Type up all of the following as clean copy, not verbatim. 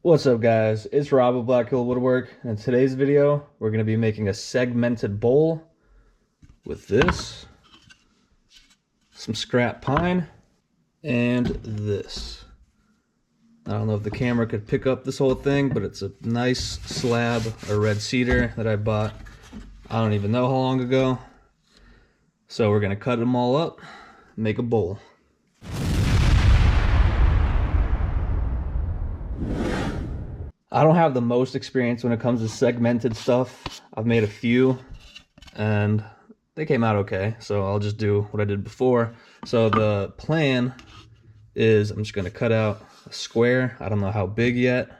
What's up, guys? It's Rob of Black Hill Woodwork, and in today's video we're going to be making a segmented bowl with this, some scrap pine, and this. I don't know if the camera could pick up this whole thing, but it's a nice slab of red cedar that I bought I don't even know how long ago. So we're going to cut them all up, make a bowl. I don't have the most experience when it comes to segmented stuff. I've made a few and they came out okay, so I'll just do what I did before. So the plan is I'm just going to cut out a square. I don't know how big yet.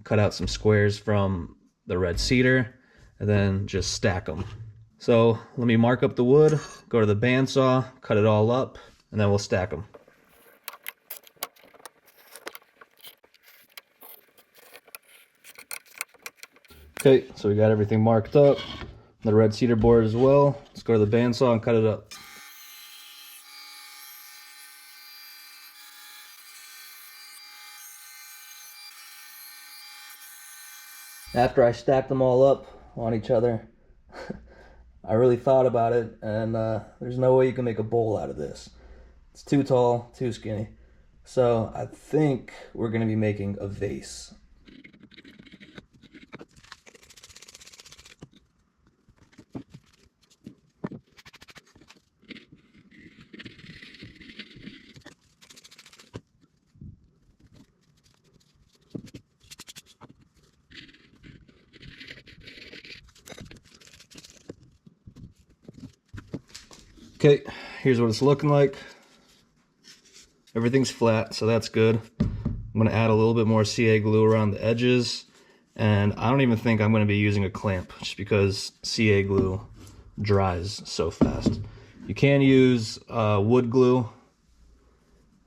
Cut out some squares from the red cedar and then just stack them. So let me mark up the wood, go to the bandsaw, cut it all up, and then we'll stack them. Okay, so we got everything marked up, the red cedar board as well. Let's go to the bandsaw and cut it up. After I stacked them all up on each other, I really thought about it, and there's no way you can make a bowl out of this. It's too tall, too skinny. So I think we're going to be making a vase. Okay, here's what it's looking like. Everything's flat, so that's good. I'm going to add a little bit more CA glue around the edges, and I don't even think I'm going to be using a clamp just because CA glue dries so fast. You can use wood glue.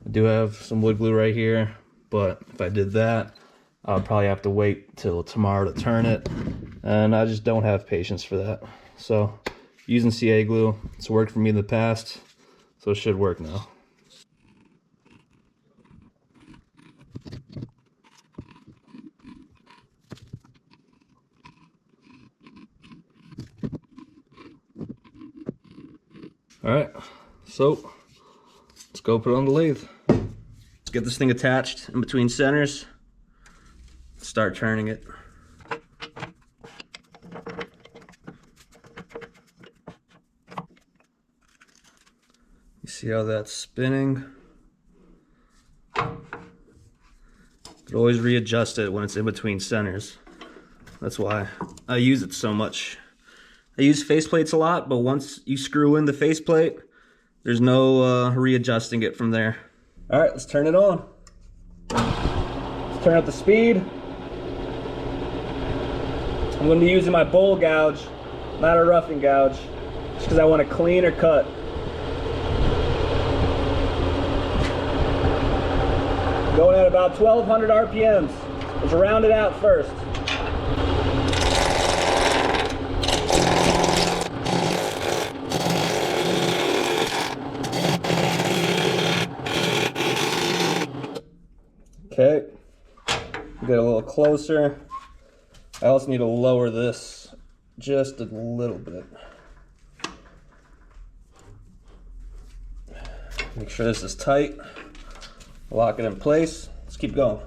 I do have some wood glue right here, but if I did that, I'll probably have to wait till tomorrow to turn it, and I just don't have patience for that. So using CA glue, it's worked for me in the past, so it should work now. Alright, so let's go put it on the lathe. Let's get this thing attached in between centers. Start turning it. You see how that's spinning? Could always readjust it when it's in between centers. That's why I use it so much. I use faceplates a lot, but once you screw in the faceplate, there's no readjusting it from there. All right, let's turn it on. Let's turn up the speed. I'm going to be using my bowl gouge, not a roughing gouge, just because I want a cleaner cut. Going at about 1200 RPMs. Let's round it out first. Okay, get a little closer. I also need to lower this just a little bit. Make sure this is tight. Lock it in place. Let's keep going.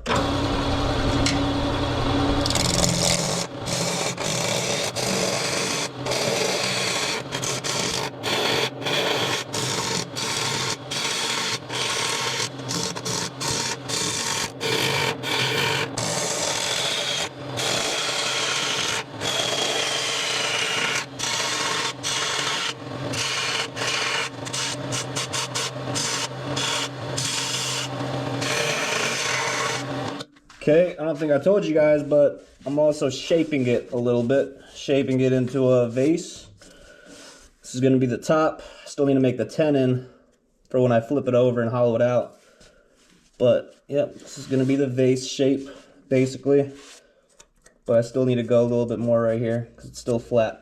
Okay, I don't think I told you guys, but I'm also shaping it a little bit, shaping it into a vase. This is going to be the top. Still need to make the tenon for when I flip it over and hollow it out. But, yep, this is going to be the vase shape, basically. But I still need to go a little bit more right here, because it's still flat.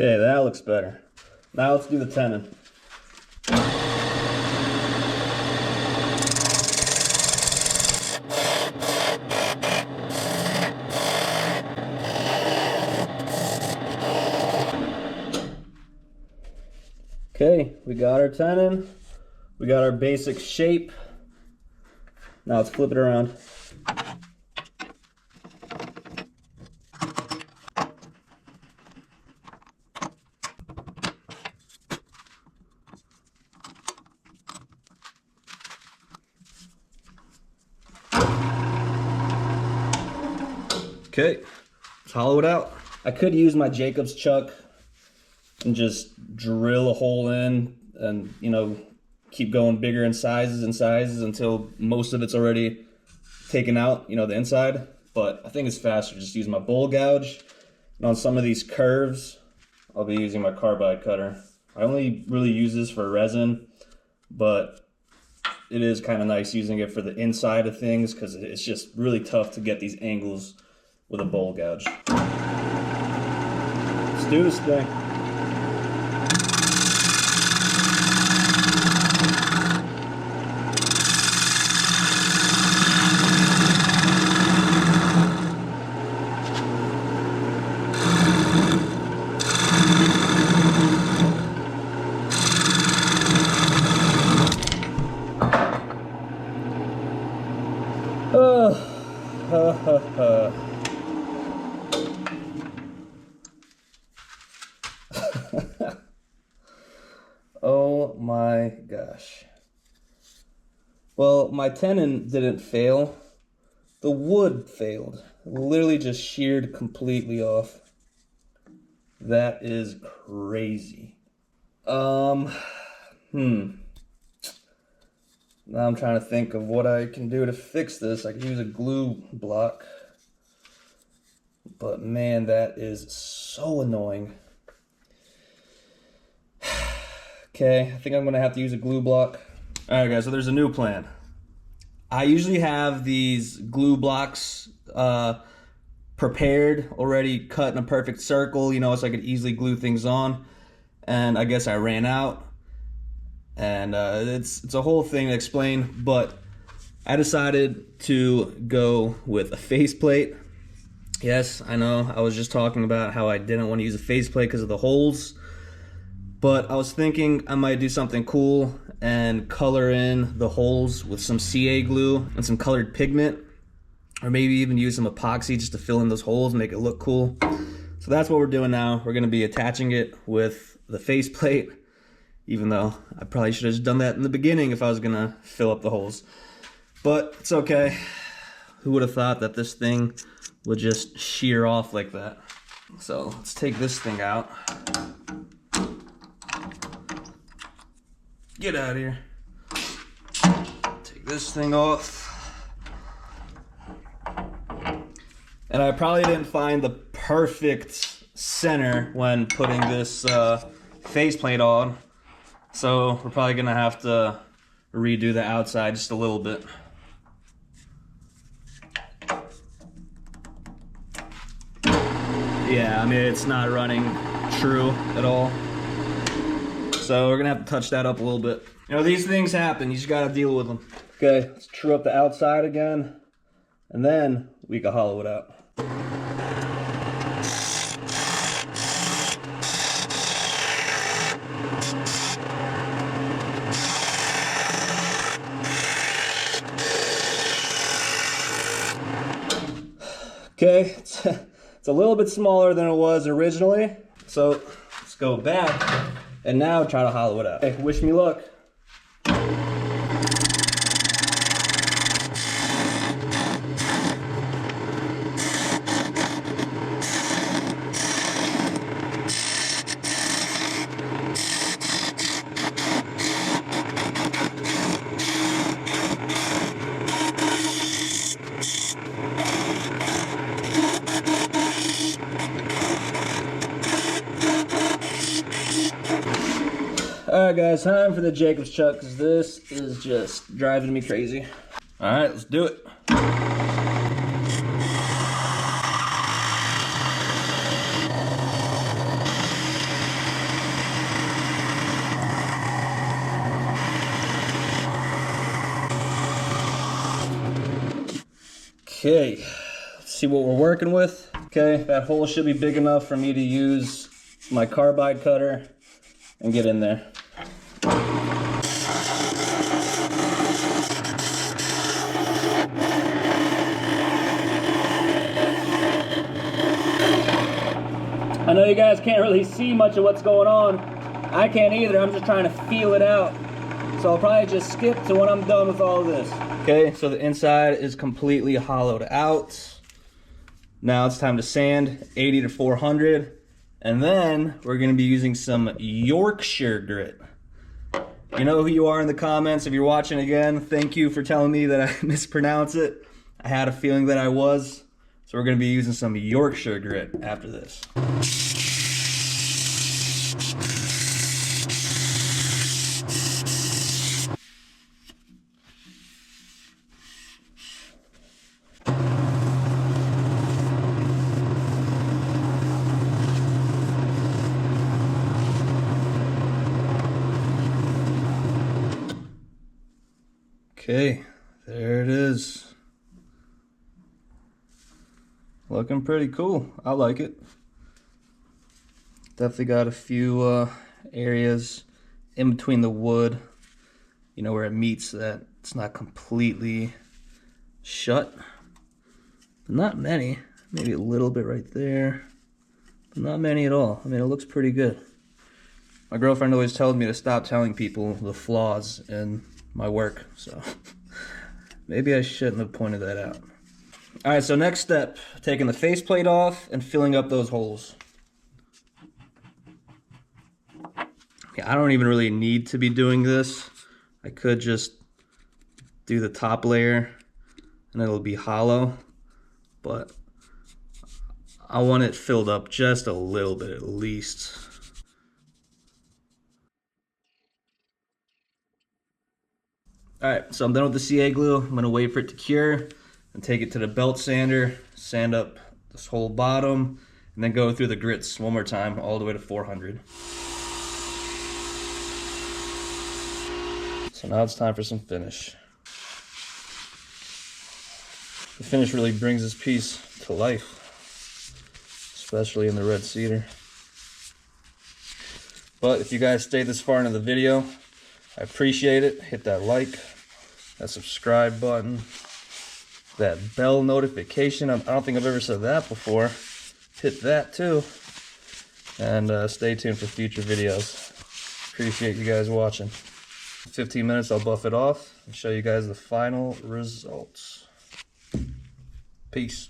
Okay, that looks better. Now let's do the tenon. Okay, we got our tenon. We got our basic shape. Now let's flip it around. Okay, let's hollow it out. I could use my Jacob's chuck and just drill a hole in and, you know, keep going bigger in sizes and sizes until most of it's already taken out, you know, the inside. But I think it's faster just use my bowl gouge. And on some of these curves, I'll be using my carbide cutter. I only really use this for resin, but it is kind of nice using it for the inside of things because it's just really tough to get these angles with a bowl gouge. Let's do this thing. Oh my gosh. Well, my tenon didn't fail. The wood failed. It literally just sheared completely off. That is crazy. Now I'm trying to think of what I can do to fix this. I could use a glue block. But man, that is so annoying. Okay, I think I'm gonna have to use a glue block. All right, guys, so there's a new plan. I usually have these glue blocks prepared, already cut in a perfect circle, you know, so I could easily glue things on. And I guess I ran out. And it's a whole thing to explain, but I decided to go with a faceplate. Yes, I know, I was just talking about how I didn't want to use a faceplate because of the holes. But I was thinking I might do something cool and color in the holes with some CA glue and some colored pigment. Or maybe even use some epoxy just to fill in those holes and make it look cool. So that's what we're doing now. We're gonna be attaching it with the faceplate, even though I probably should have just done that in the beginning if I was gonna fill up the holes. But it's okay. Who would have thought that this thing would just shear off like that? So let's take this thing out. Get out of here. Take this thing off. And I probably didn't find the perfect center when putting this faceplate on. So we're probably gonna have to redo the outside just a little bit. Yeah, I mean, it's not running true at all. So we're gonna have to touch that up a little bit. You know, these things happen, you just gotta deal with them. Okay, let's true up the outside again, and then we can hollow it out. Okay, it's a little bit smaller than it was originally. So let's go back and now try to hollow it out. Okay, wish me luck. Alright guys, time for the Jacob's chuck because this is just driving me crazy. Alright, let's do it. Okay, let's see what we're working with. Okay, that hole should be big enough for me to use my carbide cutter and get in there. I know you guys can't really see much of what's going on. I can't either, I'm just trying to feel it out. So I'll probably just skip to when I'm done with all of this. Okay, so the inside is completely hollowed out. Now it's time to sand, 80 to 400. And then we're gonna be using some Yorkshire grit. You know who you are in the comments. If you're watching again, thank you for telling me that I mispronounce it. I had a feeling that I was. So we're gonna be using some Yorkshire grit after this. Okay, there it is. Looking pretty cool. I like it. Definitely got a few areas in between the wood, you know, where it meets that it's not completely shut. But not many. Maybe a little bit right there. But not many at all. I mean, it looks pretty good. My girlfriend always tells me to stop telling people the flaws in my work, so maybe I shouldn't have pointed that out. All right, so next step, taking the faceplate off and filling up those holes. Yeah, I don't even really need to be doing this. I could just do the top layer and it'll be hollow, but I want it filled up just a little bit at least. All right, so I'm done with the CA glue. I'm gonna wait for it to cure and take it to the belt sander, sand up this whole bottom, and then go through the grits one more time all the way to 400. So now it's time for some finish. The finish really brings this piece to life, especially in the red cedar. But if you guys stayed this far into the video, I appreciate it. Hit that like, that subscribe button, that bell notification. I don't think I've ever said that before. Hit that too. And stay tuned for future videos. Appreciate you guys watching. 15 minutes, I'll buff it off and show you guys the final results. Peace.